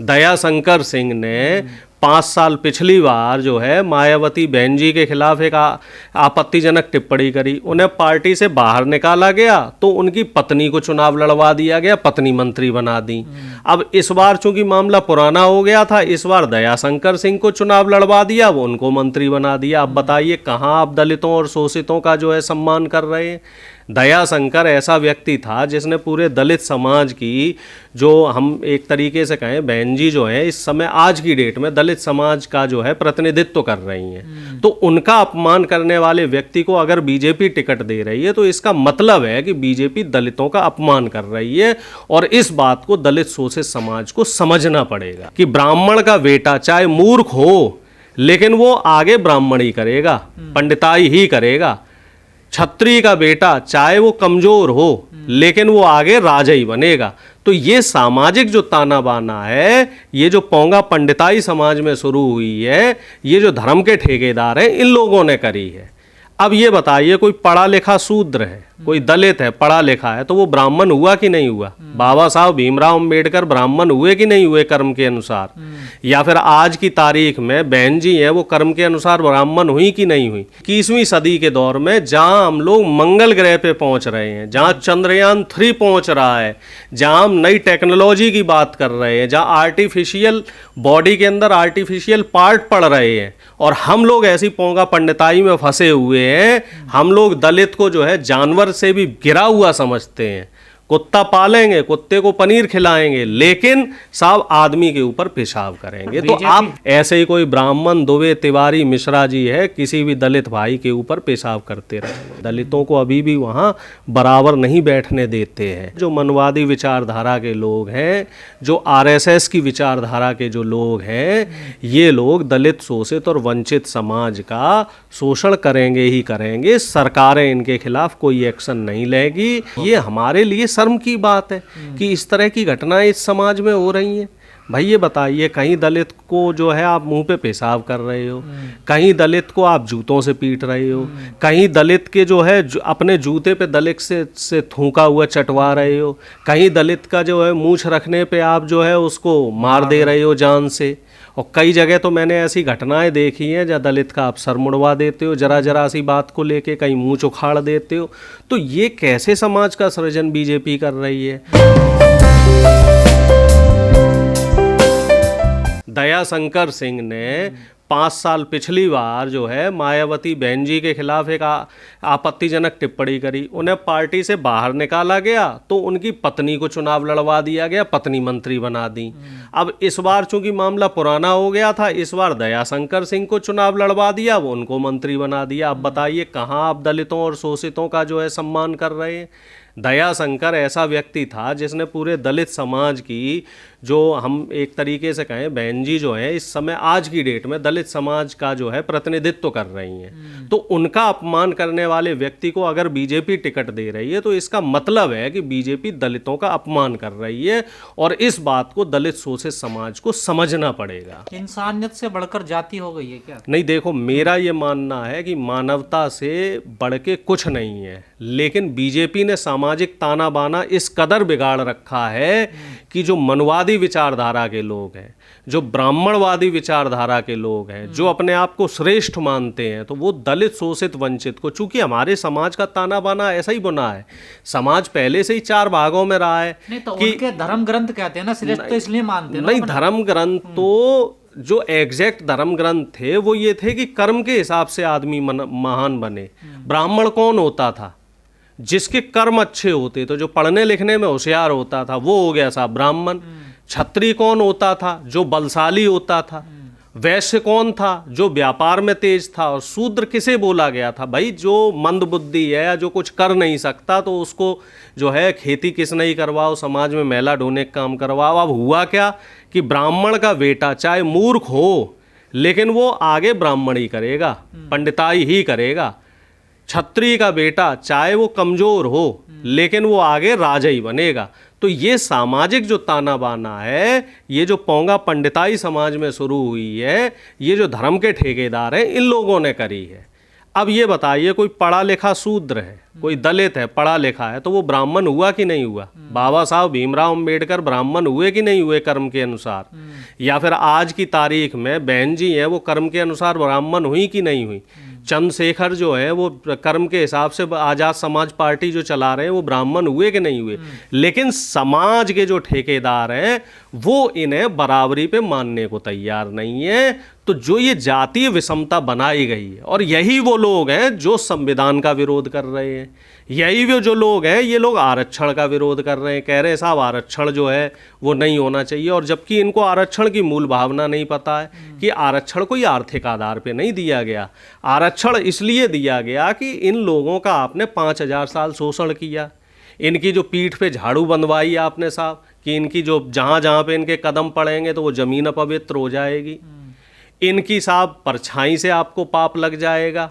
दयाशंकर सिंह ने 5 साल पिछली बार जो है मायावती बहन जी के खिलाफ एक आपत्तिजनक टिप्पणी करी, उन्हें पार्टी से बाहर निकाला गया तो उनकी पत्नी को चुनाव लड़वा दिया गया, पत्नी मंत्री बना दी। अब इस बार चूंकि मामला पुराना हो गया था, इस बार दयाशंकर सिंह को चुनाव लड़वा दिया, वो उनको मंत्री बना दिया। अब बताइए कहाँ आप दलितों और शोषितों का जो है सम्मान कर रहे हैं। दयाशंकर ऐसा व्यक्ति था जिसने पूरे दलित समाज की, जो हम एक तरीके से कहें बहन जी जो है इस समय आज की डेट में दलित समाज का जो है प्रतिनिधित्व कर रही हैं, तो उनका अपमान करने वाले व्यक्ति को अगर बीजेपी टिकट दे रही है तो इसका मतलब है कि बीजेपी दलितों का अपमान कर रही है। और इस बात को दलित शोषित समाज को समझना पड़ेगा कि ब्राह्मण का बेटा चाहे मूर्ख हो लेकिन वो आगे ब्राह्मणी करेगा, पंडिताई ही करेगा। छत्री का बेटा चाहे वो कमजोर हो लेकिन वो आगे राजा ही बनेगा। तो ये सामाजिक जो ताना बाना है, ये जो पोंगा पंडिताई समाज में शुरू हुई है, ये जो धर्म के ठेकेदार हैं इन लोगों ने करी है। अब ये बताइए कोई पढ़ा लिखा शूद्र है, कोई दलित है, पढ़ा लिखा है, तो वो ब्राह्मण हुआ कि नहीं हुआ? बाबा साहब भीमराव अंबेडकर ब्राह्मण हुए कि नहीं हुए कर्म के अनुसार? या फिर आज की तारीख में बहन जी हैं वो कर्म के अनुसार ब्राह्मण हुई कि नहीं हुई? 21वीं सदी के दौर में जहां हम लोग मंगल ग्रह पे पहुंच रहे हैं, जहां चंद्रयान 3 पहुंच रहा है, जहां हम नई टेक्नोलॉजी की बात कर रहे हैं, जहां आर्टिफिशियल बॉडी के अंदर आर्टिफिशियल पार्ट पड़ रहे हैं, और हम लोग ऐसी पोंगा पंडिताई में फंसे हुए हैं। हम लोग दलित को जो है जानवर से भी गिरा हुआ समझते हैं। कुत्ता पालेंगे, कुत्ते को पनीर खिलाएंगे, लेकिन साहब आदमी के ऊपर पेशाब करेंगे। तो आप ऐसे ही कोई ब्राह्मण, दुबे, तिवारी, मिश्रा जी है, किसी भी दलित भाई के ऊपर पेशाब करते रहेंगे। दलितों को अभी भी वहाँ बराबर नहीं बैठने देते हैं। जो मनवादी विचारधारा के लोग हैं, जो आरएसएस की विचारधारा के जो लोग हैं, ये लोग दलित, शोषित और वंचित समाज का शोषण करेंगे ही करेंगे। सरकारें इनके खिलाफ कोई एक्शन नहीं लेगी। ये हमारे लिए शर्म की बात है कि इस तरह की घटनाएं इस समाज में हो रही हैं। भाई ये बताइए, कहीं दलित को जो है आप मुंह पे पेशाब कर रहे हो, कहीं दलित को आप जूतों से पीट रहे हो, कहीं दलित के जो है अपने जूते पे दलित से थूका हुआ चटवा रहे हो, कहीं दलित का जो है मूंछ रखने पे आप जो है उसको मार दे रहे हो जान से। और कई जगह तो मैंने ऐसी घटनाएं देखी हैं जहाँ दलित का आप सर मुड़वा देते हो जरा जरा सी बात को लेके, कहीं मुंह उखाड़ देते हो। तो ये कैसे समाज का सृजन बीजेपी कर रही है? दयाशंकर सिंह ने 5 साल पिछली बार जो है मायावती बहन जी के खिलाफ एक आपत्तिजनक टिप्पणी करी, उन्हें पार्टी से बाहर निकाला गया तो उनकी पत्नी को चुनाव लड़वा दिया गया, पत्नी मंत्री बना दी। अब इस बार चूंकि मामला पुराना हो गया था, इस बार दयाशंकर सिंह को चुनाव लड़वा दिया, वो उनको मंत्री बना दिया। अब बताइए कहाँ आप दलितों और शोषितों का जो है सम्मान कर रहे हैं। दयाशंकर ऐसा व्यक्ति था जिसने पूरे दलित समाज की, जो हम एक तरीके से कहें बहन जी जो है इस समय आज की डेट में दलित समाज का जो है प्रतिनिधित्व कर रही हैं, तो उनका अपमान करने वाले व्यक्ति को अगर बीजेपी टिकट दे रही है तो इसका मतलब है कि बीजेपी दलितों का अपमान कर रही है। और इस बात को दलित शोषित समाज को समझना पड़ेगा। इंसानियत से बढ़कर जाति हो गई है क्या? नहीं, देखो मेरा ये मानना है कि मानवता से बढ़ के कुछ नहीं है, लेकिन बीजेपी ने सामाजिक ताना बाना इस कदर बिगाड़ रखा है कि जो मनवादी विचारधारा के लोग हैं, जो ब्राह्मणवादी विचारधारा के लोग हैं, जो अपने आप को श्रेष्ठ मानते हैं, तो वो दलित, शोषित, वंचित को, चूंकि हमारे समाज का ताना बाना ऐसा ही बना है, समाज पहले से ही 4 भागों में रहा है। नहीं तो कि उनके धर्म ग्रंथ कहते हैं ना, श्रेष्ठ तो इसलिए मानते हैं। नहीं, धर्म ग्रंथ तो जो एग्जैक्ट धर्म ग्रंथ थे वो ये थे कि कर्म के हिसाब से आदमी महान बने। ब्राह्मण कौन होता था? जिसके कर्म अच्छे होते, तो जो पढ़ने लिखने में होशियार होता था वो हो गया साहब ब्राह्मण। क्षत्रिय कौन होता था? जो बलशाली होता था। वैश्य कौन था? जो व्यापार में तेज था। और शूद्र किसे बोला गया था? भाई जो मंद बुद्धि है या जो कुछ कर नहीं सकता, तो उसको जो है खेती किस नहीं करवाओ, समाज में मैला ढोने का काम करवाओ। अब हुआ क्या कि ब्राह्मण का बेटा चाहे मूर्ख हो लेकिन वो आगे ब्राह्मणी करेगा, पंडिताई ही करेगा। छत्री का बेटा चाहे वो कमजोर हो लेकिन वो आगे राजा ही बनेगा। तो ये सामाजिक जो ताना बाना है, ये जो पोंगा पंडिताई समाज में शुरू हुई है, ये जो धर्म के ठेकेदार हैं इन लोगों ने करी है। अब ये बताइए, कोई पढ़ा लिखा शूद्र है, कोई दलित है, पढ़ा लिखा है, तो वो ब्राह्मण हुआ कि नहीं हुआ? बाबा साहब भीमराव अंबेडकर ब्राह्मण हुए कि नहीं हुए कर्म के अनुसार? या फिर आज की तारीख में बहन जी हैं, वो कर्म के अनुसार ब्राह्मण हुई कि नहीं हुई? चंद्रशेखर जो है वो कर्म के हिसाब से आज़ाद समाज पार्टी जो चला रहे हैं, वो ब्राह्मण हुए कि नहीं हुए? लेकिन समाज के जो ठेकेदार हैं वो इन्हें बराबरी पे मानने को तैयार नहीं है। तो जो ये जातीय विषमता बनाई गई है, और यही वो लोग हैं जो संविधान का विरोध कर रहे हैं, यही वो जो लोग हैं, ये लोग आरक्षण का विरोध कर रहे हैं, कह रहे हैं साहब आरक्षण जो है वो नहीं होना चाहिए। और जबकि इनको आरक्षण की मूल भावना नहीं पता है कि आरक्षण कोई आर्थिक आधार पे नहीं दिया गया। आरक्षण इसलिए दिया गया कि इन लोगों का आपने 5000 साल शोषण किया, इनकी जो पीठ पे झाड़ू बंधवाई आपने साहब, कि इनकी जो जहाँ जहाँ पे इनके कदम पड़ेंगे तो वो जमीन अपवित्र हो जाएगी, इनकी साहब परछाई से आपको पाप लग जाएगा।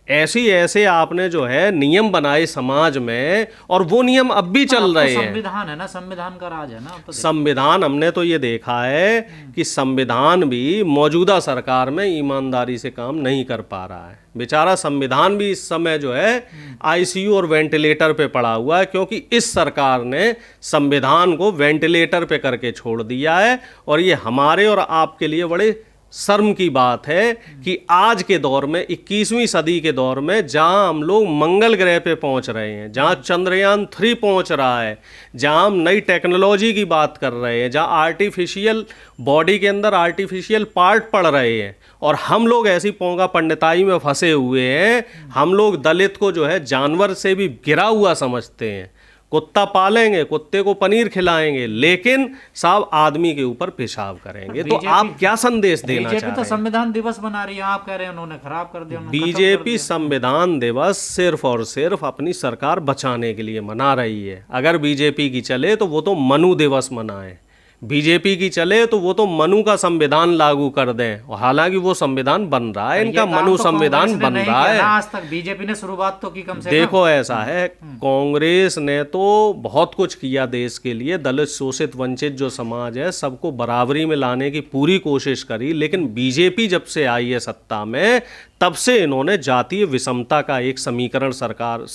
ऐसे आपने जो है नियम बनाए समाज में, और वो नियम अब भी चल रहे हैं। संविधान है ना, संविधान का राज है ना। तो संविधान हमने तो ये देखा है कि संविधान भी मौजूदा सरकार में ईमानदारी से काम नहीं कर पा रहा है। बेचारा संविधान भी इस समय जो है आईसीयू और वेंटिलेटर पे पड़ा हुआ है, क्योंकि इस सरकार ने संविधान को वेंटिलेटर पे करके छोड़ दिया है। और ये हमारे और आपके लिए बड़े शर्म की बात है कि आज के दौर में, 21वीं सदी के दौर में, जहां हम लोग मंगल ग्रह पे पहुंच रहे हैं, जहां चंद्रयान 3 पहुंच रहा है, जहां हम नई टेक्नोलॉजी की बात कर रहे हैं, जहां आर्टिफिशियल बॉडी के अंदर आर्टिफिशियल पार्ट पड़ रहे हैं, और हम लोग ऐसी पोंगा पंडिताई में फंसे हुए हैं। हम लोग दलित को जो है जानवर से भी गिरा हुआ समझते हैं। कुत्ता पालेंगे, कुत्ते को पनीर खिलाएंगे, लेकिन साहब आदमी के ऊपर पेशाब करेंगे। तो आप क्या संदेश देना चाह रहे हैं? तो संविधान दिवस मना रही है, आप कह रहे हैं उन्होंने खराब कर दिया। बीजेपी संविधान दिवस सिर्फ और सिर्फ अपनी सरकार बचाने के लिए मना रही है। अगर बीजेपी की चले तो वो तो मनु दिवस मनाए, बीजेपी की चले तो वो तो मनु का संविधान लागू कर दें। और हालांकि वो संविधान बन रहा है, इनका मनु संविधान बन रहा है। आज तक बीजेपी ने शुरुआत तो की कम से कम। देखो ऐसा है, कांग्रेस ने तो बहुत कुछ किया देश के लिए, दलित शोषित वंचित जो समाज है सबको बराबरी में लाने की पूरी कोशिश करी। लेकिन बीजेपी जब से आई है सत्ता में, तब से इन्होंने जातीय विषमता का एक समीकरण सरकार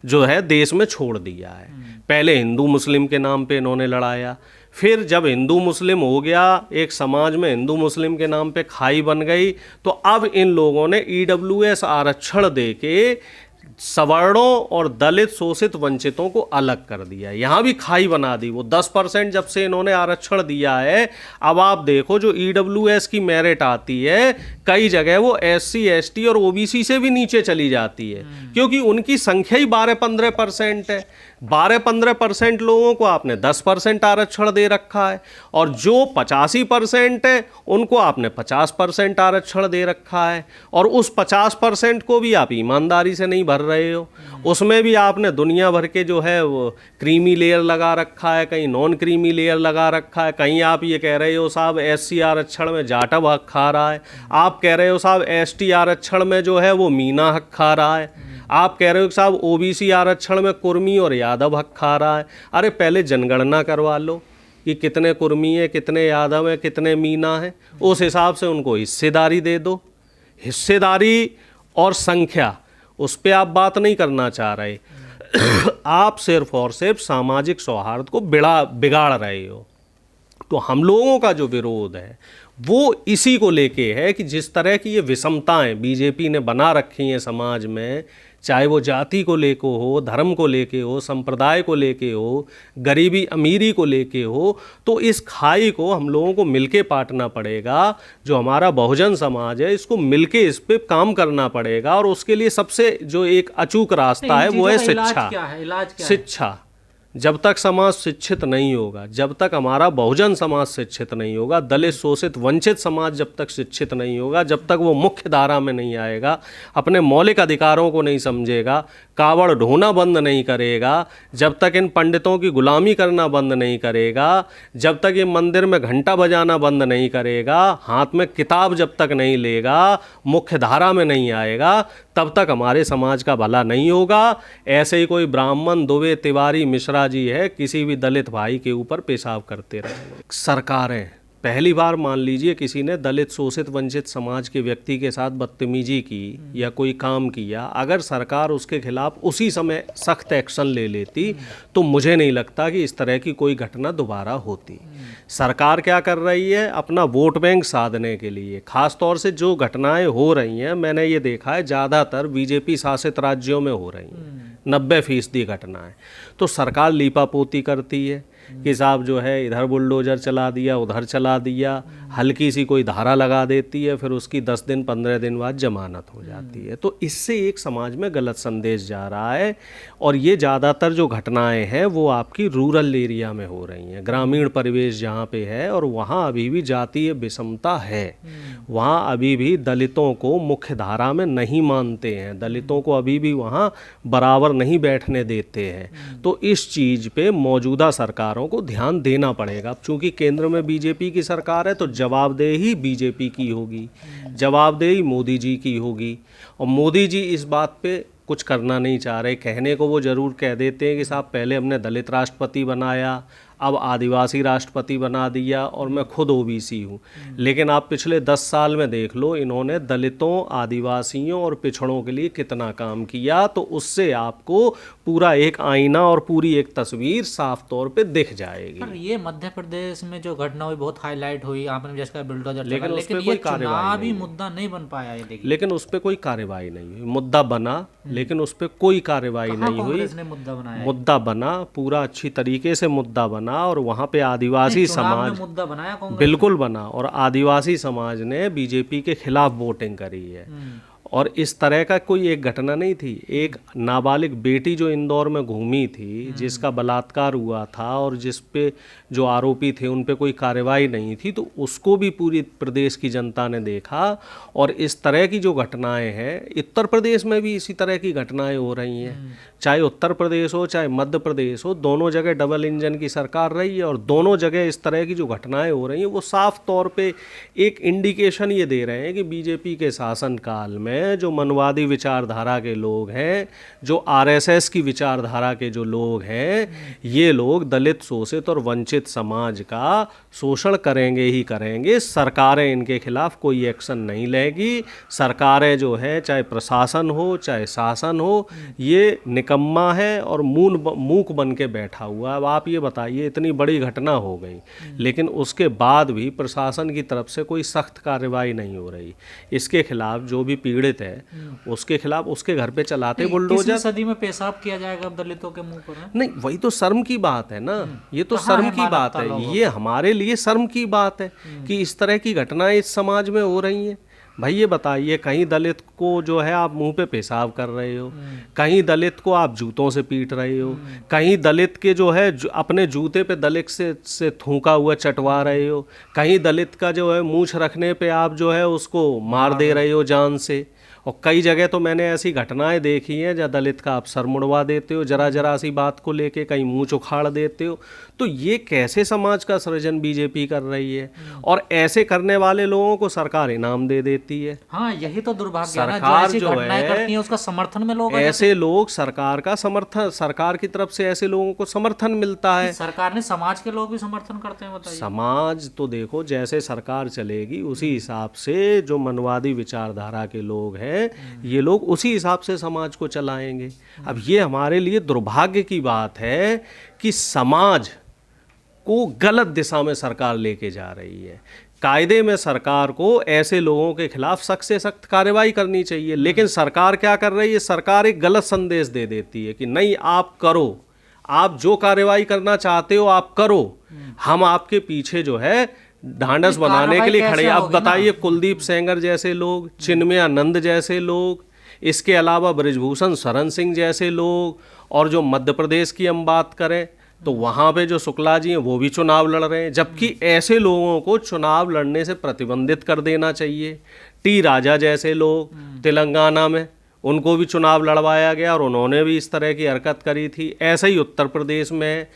जो है देश में छोड़ दिया है। पहले हिंदू मुस्लिम के नाम पे इन्होंने लड़ाया, फिर जब हिंदू मुस्लिम हो गया, एक समाज में हिंदू मुस्लिम के नाम पे खाई बन गई, तो अब इन लोगों ने ईडब्ल्यूएस आरक्षण देके सवर्णों और दलित शोषित वंचितों को अलग कर दिया। यहाँ भी खाई बना दी। वो 10% जब से इन्होंने आरक्षण दिया है, अब आप देखो जो ईडब्ल्यूएस की मेरिट आती है, कई जगह वो SC ST और OBC से भी नीचे चली जाती है, क्योंकि उनकी संख्या ही 12-15% है। 12-15% लोगों को आपने 10% आरक्षण दे रखा है, और जो 85% है उनको आपने 50% आरक्षण दे रखा है। और उस 50% को भी आप ईमानदारी से नहीं भर रहे हो। उसमें भी आपने दुनिया भर के जो है वो क्रीमी लेयर लगा रखा है, कहीं नॉन क्रीमी लेयर लगा रखा है। कहीं आप ये कह रहे हो साहब SC आरक्षण में जाटव हक खा रहा है, आप कह रहे हो साहब ST आरक्षण में जो है वो मीना हक खा रहा है, आप कह रहे हो साहब OBC आरक्षण में कुर्मी और यादव हक खा रहा है। अरे पहले जनगणना करवा लो कि कितने कुर्मी हैं, कितने यादव हैं, कितने मीना हैं, उस हिसाब से उनको हिस्सेदारी दे दो। हिस्सेदारी और संख्या, उस पर आप बात नहीं करना चाह रहे। आप सिर्फ और सिर्फ सामाजिक सौहार्द को बिगाड़ रहे हो। तो हम लोगों का जो विरोध है वो इसी को लेके है कि जिस तरह की ये विषमताएं बीजेपी ने बना रखी हैं समाज में, चाहे वो जाति को लेके हो, धर्म को लेके हो, संप्रदाय को लेके हो, गरीबी अमीरी को लेके हो, तो इस खाई को हम लोगों को मिलके पाटना पड़ेगा। जो हमारा बहुजन समाज है, इसको मिलके इस पे काम करना पड़ेगा। और उसके लिए सबसे जो एक अचूक रास्ता है वो है शिक्षा। शिक्षा, जब तक समाज शिक्षित नहीं होगा, जब तक हमारा बहुजन समाज शिक्षित नहीं होगा, दलित शोषित वंचित समाज जब तक शिक्षित नहीं होगा, जब तक वो मुख्य धारा में नहीं आएगा, अपने मौलिक अधिकारों को नहीं समझेगा, कावड़ ढोना बंद नहीं करेगा, जब तक इन पंडितों की गुलामी करना बंद नहीं करेगा, जब तक ये मंदिर में घंटा बजाना बंद नहीं करेगा, हाथ में किताब जब तक नहीं लेगा, मुख्य धारा में नहीं आएगा, तब तक हमारे समाज का भला नहीं होगा। ऐसे ही कोई ब्राह्मण, दुबे, तिवारी, मिश्रा जी है, किसी भी दलित भाई के ऊपर पेशाब करते रहेंगे। सरकारें पहली बार मान लीजिए किसी ने दलित शोषित वंचित समाज के व्यक्ति के साथ बदतमीजी की या कोई काम किया, अगर सरकार उसके खिलाफ उसी समय सख्त एक्शन ले लेती तो मुझे नहीं लगता कि इस तरह की कोई घटना दोबारा होती। सरकार क्या कर रही है, अपना वोट बैंक साधने के लिए, खास तौर से जो घटनाएं हो रही हैं, मैंने ये देखा है ज़्यादातर बीजेपी शासित राज्यों में हो रही हैं, 90% घटनाएं। तो सरकार लीपापोती करती है कि साहब जो है इधर बुलडोजर चला दिया, उधर चला दिया, हल्की सी कोई धारा लगा देती है, फिर उसकी 10 दिन 15 दिन बाद जमानत हो जाती है। तो इससे एक समाज में गलत संदेश जा रहा है। और ये ज़्यादातर जो घटनाएं हैं वो आपकी रूरल एरिया में हो रही हैं, ग्रामीण परिवेश जहाँ पे है, और वहाँ अभी भी जातीय विषमता है। वहाँ अभी भी दलितों को मुख्य धारा में नहीं मानते हैं, दलितों को अभी भी वहाँ बराबर नहीं बैठने देते हैं। तो इस चीज़ पे मौजूदा सरकारों को ध्यान देना पड़ेगा। अब चूंकि केंद्र में बीजेपी की सरकार है तो जवाबदेही बीजेपी की होगी, जवाबदेही मोदी जी की होगी। और मोदी जी इस बात पे कुछ करना नहीं चाह रहे। कहने को वो ज़रूर कह देते हैं कि साहब पहले हमने दलित राष्ट्रपति बनाया, अब आदिवासी राष्ट्रपति बना दिया, और मैं खुद ओबीसी हूँ। लेकिन आप पिछले 10 साल में देख लो इन्होंने दलितों, आदिवासियों और पिछड़ों के लिए कितना काम किया, तो उससे आपको पूरा एक आईना और पूरी एक तस्वीर साफ तौर पे दिख जाएगी। पर ये मध्य प्रदेश में जो घटना हुई बहुत हाईलाइट हुई, आपने जैसे कहा बुलडोजर चला, लेकिन लेकिन ये चुनावी मुद्दा नहीं बन पाया। ये देखिए, लेकिन उस पर कोई कार्रवाई नहीं हुई। मुद्दा बना लेकिन उस पर कोई कार्रवाई नहीं हुई। कांग्रेस ने मुद्दा बनाया, मुद्दा बना, पूरा अच्छी तरीके से मुद्दा बना, और वहाँ पे आदिवासी समाज मुद्दा बनाया कांग्रेस, बिल्कुल बना, और आदिवासी समाज ने बीजेपी के खिलाफ वोटिंग करी है। और इस तरह का कोई एक घटना नहीं थी। एक नाबालिग बेटी जो इंदौर में घूमी थी, जिसका बलात्कार हुआ था और जिस पे जो आरोपी थे उन पे कोई कार्रवाई नहीं थी, तो उसको भी पूरी प्रदेश की जनता ने देखा। और इस तरह की जो घटनाएं हैं, उत्तर प्रदेश में भी इसी तरह की घटनाएं हो रही हैं। चाहे उत्तर प्रदेश हो चाहे मध्य प्रदेश हो, दोनों जगह डबल इंजन की सरकार रही है, और दोनों जगह इस तरह की जो घटनाएं हो रही हैं वो साफ तौर पे एक इंडिकेशन ये दे रहे हैं कि बीजेपी के शासनकाल में जो मनवादी विचारधारा के लोग हैं, जो आरएसएस की विचारधारा के जो लोग हैं, ये लोग दलित शोषित और वंचित समाज का शोषण करेंगे ही करेंगे। सरकारें इनके खिलाफ कोई एक्शन नहीं लेगी। सरकारें जो है, चाहे प्रशासन हो चाहे शासन हो, ये निकम्मा है और मूक बन के बैठा हुआ है। अब आप ये बताइए, इतनी बड़ी घटना हो गई लेकिन उसके बाद भी प्रशासन की तरफ से कोई सख्त कार्रवाई नहीं हो रही। इसके खिलाफ जो भी पीड़ित है उसके खिलाफ उसके घर पे चलाते बुलडोजर। सदी में पेशाब किया जाएगा अब दलितों के मुंह पर? नहीं, वही तो शर्म की बात है ना, ये तो शर्म की बात है, ये हमारे लिए शर्म की बात है कि इस तरह की घटनाएं इस समाज में हो रही हैं। भाई ये बताइए, कहीं दलित को जो है आप मुंह पे पेशाब कर रहे हो, कहीं दलित को आप जूतों से पीट रहे हो, कहीं दलित के जो है अपने जूते पे दलित से थूका हुआ चटवा रहे हो, कहीं दलित का जो है मूंछ रखने पे आप जो है उसको मार दे रहे हो जान से। और कई जगह तो मैंने ऐसी घटनाएं देखी हैं जहाँ दलित का आप सर मुड़वा देते हो जरा जरा सी बात को लेके, कहीं मुंह उखाड़ देते हो। तो ये कैसे समाज का सृजन बीजेपी कर रही है? और ऐसे करने वाले लोगों को सरकार इनाम दे देती है। हाँ, यही तो दुर्भाग्य है ना, सरकार जो ऐसी घटनाएं करती है उसका समर्थन में लोग, ऐसे लोग सरकार का समर्थन, सरकार की तरफ से ऐसे लोगों को समर्थन मिलता है। सरकार ने समाज के लोग भी समर्थन करते हैं, बताइए। समाज तो देखो, जैसे सरकार चलेगी उसी हिसाब से जो मनवादी विचारधारा के लोग हैं ये लोग उसी हिसाब से समाज को चलाएंगे। अब ये हमारे लिए दुर्भाग्य की बात है कि समाज को गलत दिशा में सरकार लेके जा रही है। कायदे में सरकार को ऐसे लोगों के खिलाफ सख्त से सख्त कार्रवाई करनी चाहिए, लेकिन सरकार क्या कर रही है? सरकार एक गलत संदेश दे देती है कि नहीं, आप करो, आप जो कार्रवाई करना चाहते हो आप करो, हम आपके पीछे जो है ढांढस बनाने के लिए खड़े। अब बताइए, कुलदीप सेंगर जैसे लोग, चिन्मयानंद जैसे लोग, इसके अलावा बृजभूषण शरण सिंह जैसे लोग, और जो मध्य प्रदेश की हम बात करें तो वहाँ पे जो शुक्ला जी हैं वो भी चुनाव लड़ रहे हैं, जबकि ऐसे लोगों को चुनाव लड़ने से प्रतिबंधित कर देना चाहिए। टी राजा जैसे लोग तेलंगाना में, उनको भी चुनाव लड़वाया गया और उन्होंने भी इस तरह की हरकत करी थी। ऐसे ही उत्तर प्रदेश में